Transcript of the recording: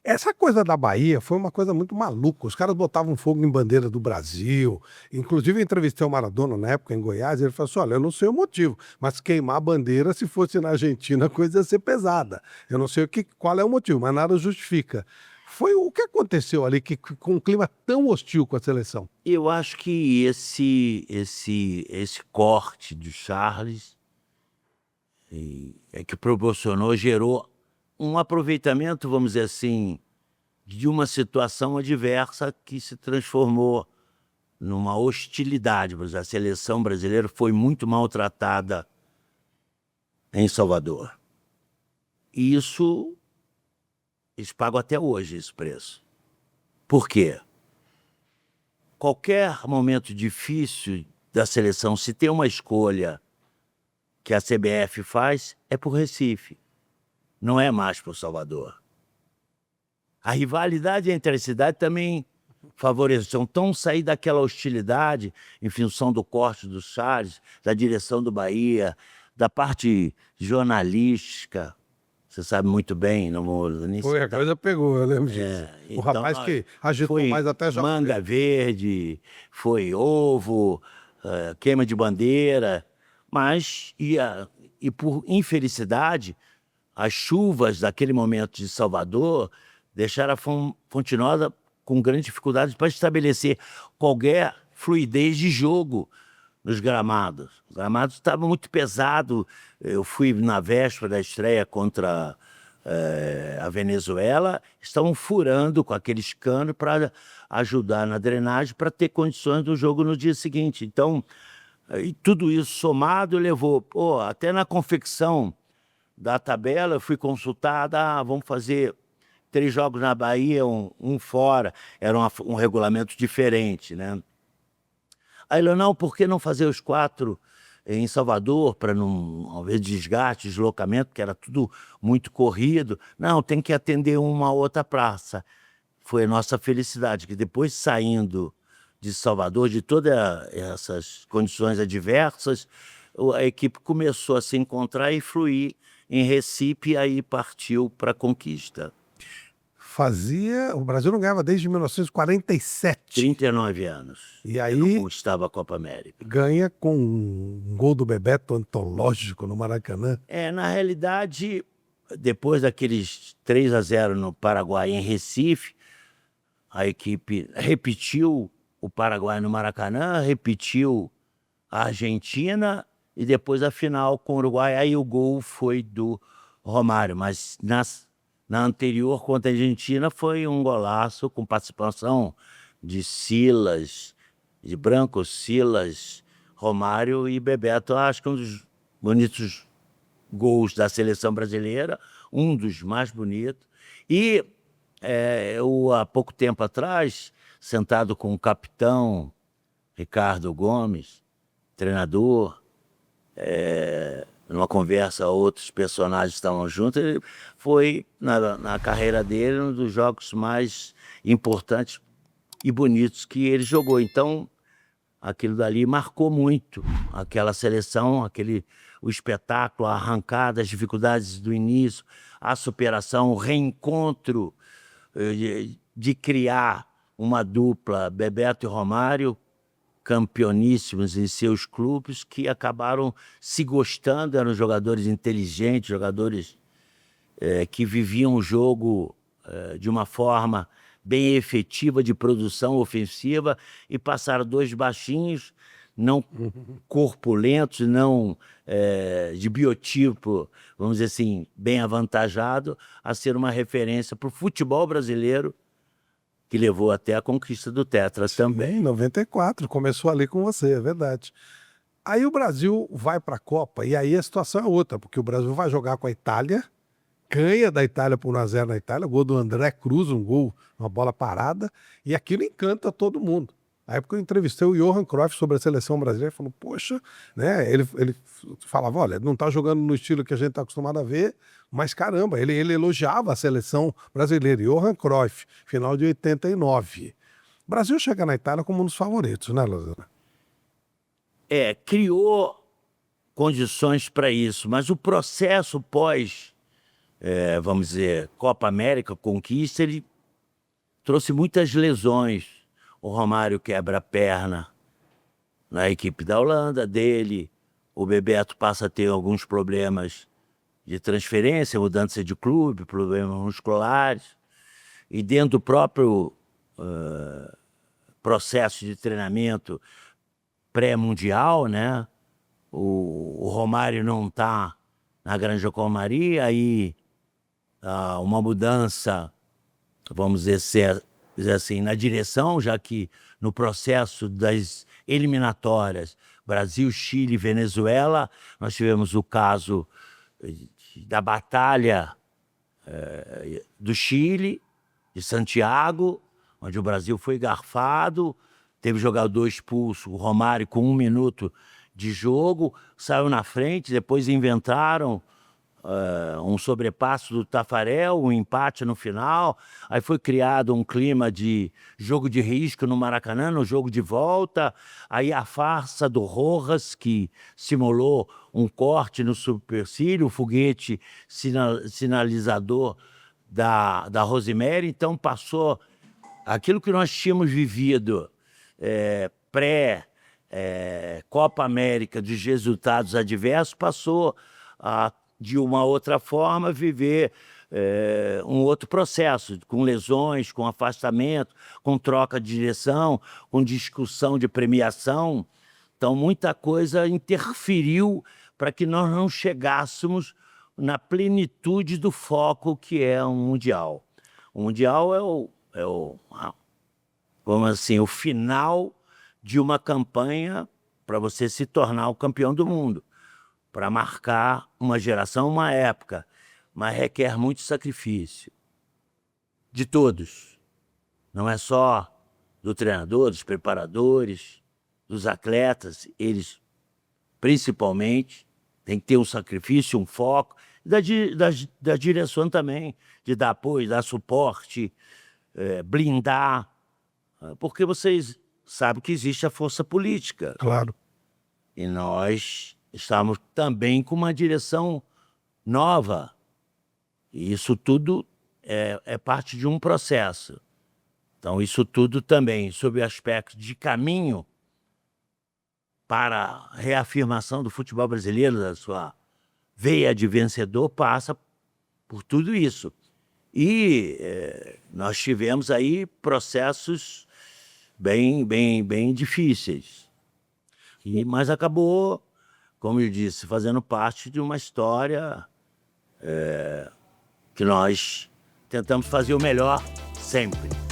Essa coisa da Bahia foi uma coisa muito maluca. Os caras botavam fogo em bandeira do Brasil. Inclusive, eu entrevistei o Maradona na época em Goiás, e ele falou assim: olha, eu não sei o motivo, mas queimar a bandeira, se fosse na Argentina, a coisa ia ser pesada. Eu não sei qual é o motivo, mas nada justifica. Foi o que aconteceu ali com um clima tão hostil com a seleção? Eu acho que esse corte do Charles é que proporcionou, gerou um aproveitamento, vamos dizer assim, de uma situação adversa que se transformou numa hostilidade. Por exemplo, a seleção brasileira foi muito maltratada em Salvador. E isso, eles pagam até hoje esse preço. Por quê? Qualquer momento difícil da seleção, se tem uma escolha que a CBF faz, é por Recife, não é mais por Salvador. A rivalidade entre as cidades também favoreceu. Então, sair daquela hostilidade em função do corte do Charles, da direção do Bahia, da parte jornalística, você sabe muito bem, não vou nem Foi, a citar. coisa pegou, eu lembro disso. O Então, rapaz que agitou foi mais até já. manga verde, foi ovo, queima de bandeira, mas e por infelicidade, as chuvas daquele momento de Salvador deixaram a Fonte Nova com grande dificuldade para estabelecer qualquer fluidez de jogo nos gramados. Os gramados estavam muito pesados. Eu fui na véspera da estreia contra a Venezuela, estavam furando com aqueles canos para ajudar na drenagem, para ter condições do jogo no dia seguinte. Então, e tudo isso somado levou, até na confecção da tabela, eu fui consultada, vamos fazer 3 jogos na Bahia, um fora, era um regulamento diferente, né? Aí ele, não, por que não fazer os 4 em Salvador, para não haver desgaste, deslocamento, porque era tudo muito corrido. Não, tem que atender uma outra praça. Foi a nossa felicidade, que depois, saindo de Salvador, de todas essas condições adversas, a equipe começou a se encontrar e fluir em Recife, e aí partiu para a conquista. O Brasil não ganhava desde 1947. 39 anos. E aí não conquistava a Copa América. ganha com um gol do Bebeto antológico no Maracanã. Na realidade, depois daqueles 3-0 no Paraguai, em Recife, a equipe repetiu o Paraguai no Maracanã, repetiu a Argentina e depois a final com o Uruguai. Aí o gol foi do Romário, mas na anterior contra a Argentina foi um golaço com participação de Silas, de Branco, Silas, Romário e Bebeto. Acho que um dos bonitos gols da seleção brasileira, um dos mais bonitos. E eu, há pouco tempo atrás, sentado com o capitão Ricardo Gomes, treinador, numa conversa, outros personagens estavam juntos, ele foi, na carreira dele, um dos jogos mais importantes e bonitos que ele jogou. Então, aquilo dali marcou muito aquela seleção, o espetáculo, a arrancada, as dificuldades do início, a superação, o reencontro de criar uma dupla, Bebeto e Romário, campeoníssimos em seus clubes, que acabaram se gostando, eram jogadores inteligentes, jogadores que viviam o jogo de uma forma bem efetiva de produção ofensiva, e passaram 2 baixinhos, não corpulentos, não de biotipo, vamos dizer assim, bem avantajado, a ser uma referência para o futebol brasileiro, que levou até a conquista do Tetra também. Em 94, começou ali com você, é verdade. Aí o Brasil vai para a Copa, e aí a situação é outra, porque o Brasil vai jogar com a Itália, ganha da Itália por 1-0 na Itália, gol do André Cruz, um gol, uma bola parada, e aquilo encanta todo mundo. Na época eu entrevistei o Johan Cruyff sobre a seleção brasileira, ele falou, poxa, né? Ele falava, olha, não tá jogando no estilo que a gente tá acostumado a ver, mas caramba, ele elogiava a seleção brasileira. Johan Cruyff, final de 89. O Brasil chega na Itália como um dos favoritos, né, Lozana? Criou condições para isso, mas o processo pós vamos dizer, Copa América, conquista, ele trouxe muitas lesões. O Romário quebra a perna na equipe da Holanda dele, o Bebeto passa a ter alguns problemas de transferência, mudança de clube, problemas musculares, e dentro do próprio processo de treinamento pré-mundial, né? O Romário não está na Granja Comari, aí uma mudança, vamos dizer assim, na direção, já que no processo das eliminatórias Brasil, Chile e Venezuela, nós tivemos o caso da batalha do Chile, de Santiago, onde o Brasil foi garfado, teve jogador expulso, o Romário com 1 minuto de jogo, saiu na frente, depois inventaram um sobrepasso do Tafarel, um empate no final, aí foi criado um clima de jogo de risco no Maracanã, no jogo de volta, aí a farsa do Rojas, que simulou um corte no supercílio, o foguete sinalizador da Rosemary, então passou aquilo que nós tínhamos vivido pré-Copa América dos resultados adversos, passou a de uma outra forma, viver um outro processo, com lesões, com afastamento, com troca de direção, com discussão de premiação. Então, muita coisa interferiu para que nós não chegássemos na plenitude do foco que é um Mundial. O Mundial vamos assim, o final de uma campanha para você se tornar o campeão do mundo, para marcar uma geração, uma época, mas requer muito sacrifício de todos. Não é só do treinador, dos preparadores, dos atletas, eles principalmente têm que ter um sacrifício, um foco, da direção também, de dar apoio, dar suporte, blindar, porque vocês sabem que existe a força política. Claro. E nós estamos também com uma direção nova. E isso tudo é parte de um processo. Então, isso tudo também, sob o aspecto de caminho para a reafirmação do futebol brasileiro, da sua veia de vencedor, passa por tudo isso. E nós tivemos aí processos bem difíceis. Mas acabou, como eu disse, fazendo parte de uma história que nós tentamos fazer o melhor sempre.